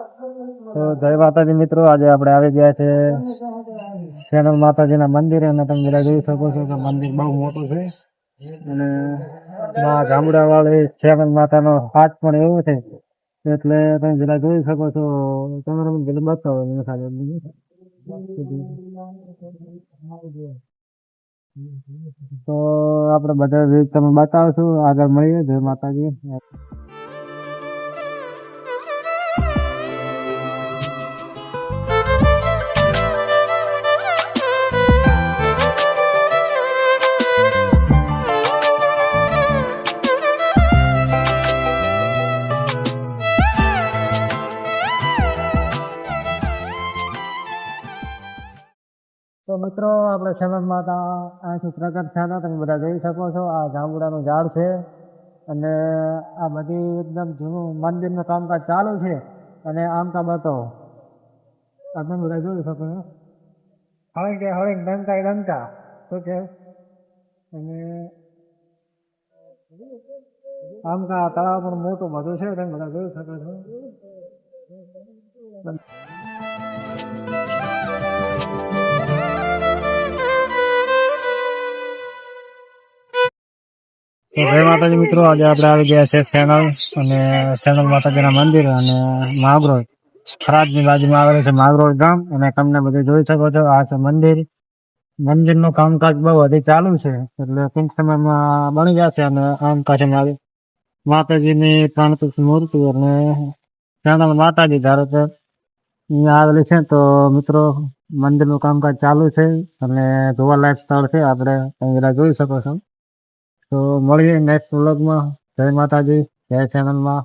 તો જય માતાજી મિત્રો, આજે આપણે આવી ગયા છે ચેનલ માતાજીના મંદિરે અને તમે બધા જોઈ શકો છો કે મંદિર બહુ મોટું છે અને ગામડા વાળી ચેનલ માતાનો હાથ પણ એવું છે એટલે તમે બધા જોઈ શકો છો. તમારે મને બતાવો તો આપણે બધા તમે બતાવશું. આગળ મળીએ. જય માતાજી. તો મિત્રો, આપણે ચેનલ માતા અહીંથી પ્રગટ થયા તમે બધા જોઈ શકો છો. આ જાંબુડાનું ઝાડ છે અને આ બધી એકદમ જૂનું મંદિરનું કામકાજ ચાલુ છે. અને આમ કા બતાવો, આ તમે બધા જોઈ શકો છો. હળીંગ ડંકા શું છે. અને આમ કા તળાવ પણ મોટું બધું છે, તમે બધા જોઈ શકો છો. જય માતાજી મિત્રો, આજે આપણે આવી ગયા છે ચેનલ માતાજીના મંદિર અને માગરોળ થરાદની બાજુમાં આવેલું છે માગરોળ ગામ. અને તમને બધું જોઈ શકો છો. આ છે મંદિરનું કામકાજ બહુ હજી ચાલુ છે એટલે ટૂંક સમયમાં બની જશે. અને આમ પાસે માતાજીની પ્રાણપ્રતિષ્ઠ મૂર્તિ અને ચેનલ માતાજી ધારો કે અહીંયા આવેલી છે. તો મિત્રો, મંદિરનું કામકાજ ચાલુ છે અને જોવાલાયક સ્થળ છે. આપણે તમે જોઈ શકો છો. તો મળીએ નેક્સ્ટ વ્લોગમાં. જય માતાજી, જય ચેનલમાં.